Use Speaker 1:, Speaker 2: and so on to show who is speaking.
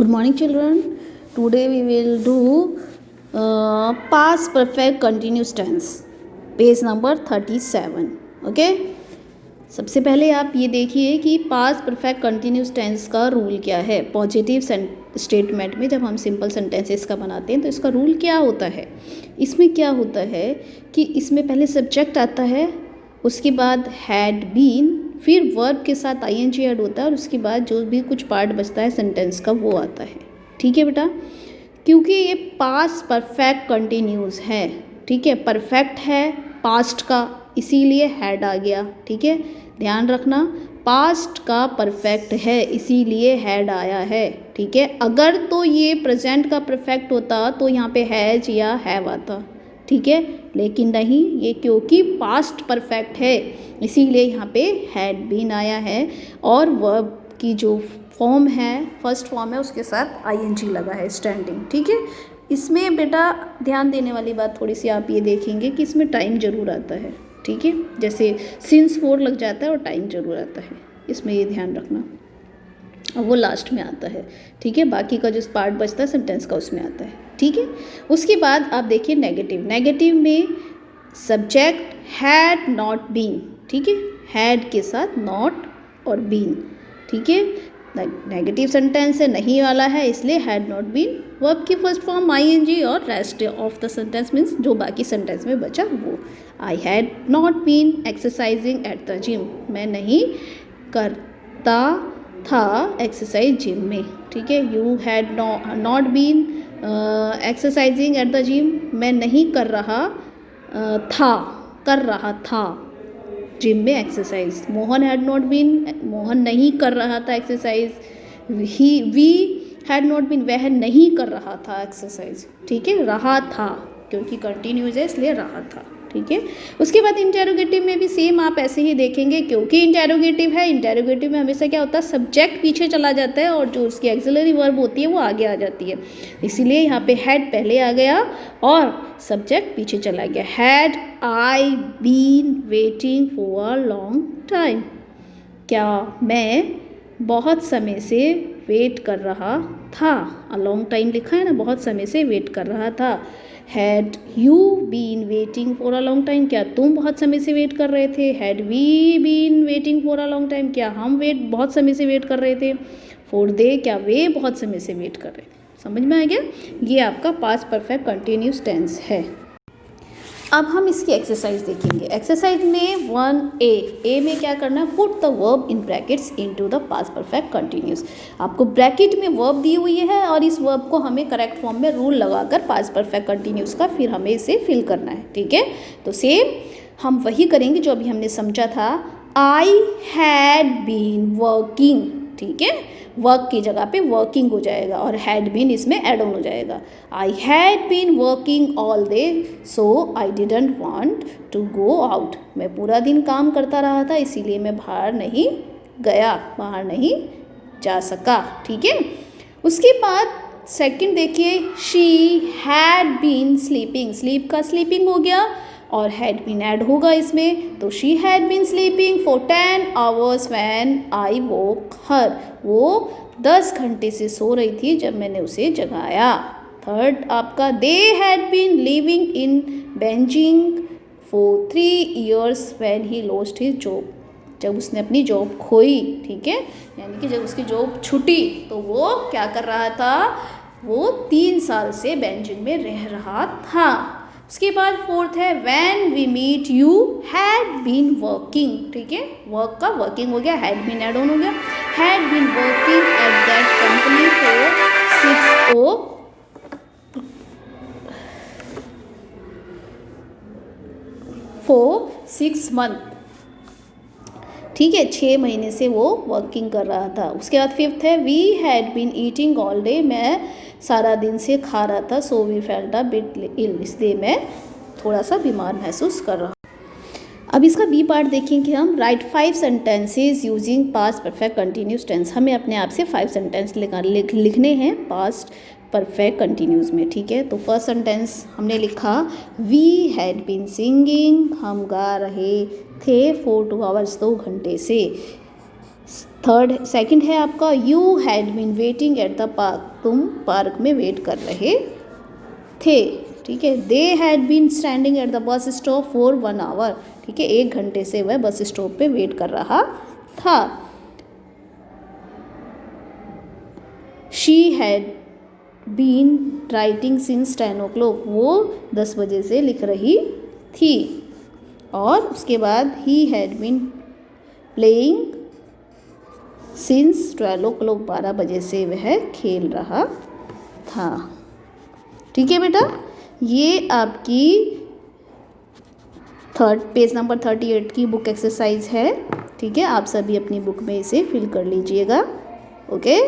Speaker 1: Good morning, children. Today we will do past perfect continuous tense, page number 37. Okay, सबसे पहले आप ये देखिए कि पास्ट परफेक्ट कंटिन्यूस टेंस का रूल क्या है. पॉजिटिव स्टेटमेंट में जब हम सिंपल सेंटेंसेस का बनाते हैं तो इसका रूल क्या होता है. इसमें क्या होता है कि इसमें पहले सब्जेक्ट आता है, उसके बाद हैड बीन, फिर वर्ब के साथ आईएनजी ऐड होता है और उसके बाद जो भी कुछ पार्ट बचता है सेंटेंस का वो आता है. ठीक है बेटा, क्योंकि ये पास्ट परफेक्ट कंटिन्यूस है. ठीक है, परफेक्ट है पास्ट का, इसीलिए हैड आ गया. ठीक है, ध्यान रखना, पास्ट का परफेक्ट है इसीलिए हैड आया है. ठीक है, अगर तो ये प्रेजेंट का परफेक्ट होता तो यहाँ पे हैज या हैव आता. ठीक है, लेकिन नहीं, ये क्योंकि पास्ट परफेक्ट है इसीलिए यहाँ पे हैड बीन आया है और वर्ब की जो फॉर्म है, फर्स्ट फॉर्म है, उसके साथ आईएनजी लगा है, स्टैंडिंग. ठीक है, इसमें बेटा ध्यान देने वाली बात थोड़ी सी आप ये देखेंगे कि इसमें टाइम ज़रूर आता है. ठीक है, जैसे सिंस 4 लग जाता है और टाइम ज़रूर आता है, इसमें ये ध्यान रखना, और वो लास्ट में आता है. ठीक है, बाकी का जो पार्ट बचता है सेंटेंस का उसमें आता है. ठीक है, उसके बाद आप देखिए नेगेटिव. नेगेटिव में सब्जेक्ट हैड नॉट बीन. ठीक है, हैड के साथ नॉट और बीन. ठीक है, नेगेटिव सेंटेंस है, नहीं वाला है, इसलिए हैड नॉट बीन. वर्ब की फर्स्ट फॉर्म आईएनजी और rest of the sentence means जो बाकी सेंटेंस में बचा वो. I had not been exercising at the gym, मैं नहीं करता था एक्सरसाइज जिम में. ठीक है, you had not been exercising at the gym, मैं नहीं कर रहा था जिम में exercise. Mohan had not been, Mohan नहीं कर रहा था exercise. We had not been, वह नहीं कर रहा था एक्सरसाइज. ठीक है, रहा था क्योंकि कंटिन्यूस है इसलिए रहा था. ठीक है, उसके बाद इंटेरोगेटिव में भी सेम आप ऐसे ही देखेंगे, क्योंकि इंटेरोगेटिव है, इंटेरोगेटिव में हमेशा क्या होता है, सब्जेक्ट पीछे चला जाता है और जो उसकी एक्सिलरी वर्ब होती है वो आगे आ जाती है. इसीलिए यहाँ पे हैड पहले आ गया और सब्जेक्ट पीछे चला गया. Had I been waiting for a long time, क्या मैं बहुत समय से वेट कर रहा था. अ लॉन्ग टाइम लिखा है ना, बहुत समय से वेट कर रहा था. Had you been waiting for a long time, क्या तुम बहुत समय से वेट कर रहे थे. Had we been waiting for a long time, क्या हम बहुत समय से वेट कर रहे थे. फॉर दे, क्या वे बहुत समय से वेट कर रहे थे. समझ में आ गया, ये आपका पास्ट परफेक्ट कंटिन्यूस टेंस है. अब हम इसकी एक्सरसाइज देखेंगे. एक्सरसाइज में 1A में क्या करना है, put the verb in brackets into the past perfect continuous. आपको ब्रैकेट में वर्ब दी हुई है और इस वर्ब को हमें करेक्ट फॉर्म में रूल लगाकर पास्ट परफेक्ट कंटिन्यूस का फिर हमें इसे फिल करना है. ठीक है, तो सेम हम वही करेंगे जो अभी हमने समझा था. I had been working. ठीक है, वर्क की जगह पे वर्किंग हो जाएगा और हैड बीन इसमें एड ऑन हो जाएगा. I had been working all day so I didn't want to go out, मैं पूरा दिन काम करता रहा था इसीलिए मैं बाहर नहीं गया, बाहर नहीं जा सका. ठीक है, उसके बाद सेकंड देखिए, she had been sleeping. Sleep का स्लीपिंग हो गया और हैड बीन ऐड होगा इसमें, तो she had been sleeping for 10 hours when I woke her, वो 10 घंटे से सो रही थी जब मैंने उसे जगाया. थर्ड आपका, they had been living in Beijing for 3 years when he lost his job, जब उसने अपनी जॉब खोई. ठीक है, यानी कि जब उसकी जॉब छूटी तो वो क्या कर रहा था, वो 3 साल से बेजिंग में रह रहा था. उसके बाद फोर्थ है, when we meet you had been working. ठीक है, वर्क का वर्किंग हो गया, हैड बीन एड ऑन हो गया. Had been working at that company for 6 months. ठीक है, 6 महीने से वो वर्किंग कर रहा था. उसके बाद फिफ्थ है, we had been eating all day, मैं सारा दिन से खा रहा था. So we felt a bit ill, इसलिए मैं थोड़ा सा बीमार महसूस कर रहा. अब इसका बी पार्ट देखेंगे हम. Write 5 sentences using past perfect continuous tense. हमें अपने आप से 5 सेंटेंस लिखने हैं पास्ट परफेक्ट कंटिन्यूस में. ठीक है, तो फर्स्ट सेंटेंस हमने लिखा, वी हैड बीन सिंगिंग, हम गा रहे थे फॉर 2 hours, 2 घंटे से. सेकंड है आपका you had been waiting at the park, तुम पार्क में वेट कर रहे थे, ठीक है। They had been standing at the bus stop for 1 hour, ठीक है, 1 घंटे से वह बस स्टॉप पे वेट कर रहा था। She had been writing since 10 o'clock, वो 10 बजे से लिख रही थी। और उसके बाद he had been playing since 12 o'clock, 12 बजे से वह खेल रहा था, ठीक है बेटा। ये आपकी पेज नंबर 38 की बुक एक्सरसाइज है, ठीक है। आप सभी अपनी बुक में इसे फिल कर लीजिएगा, ओके।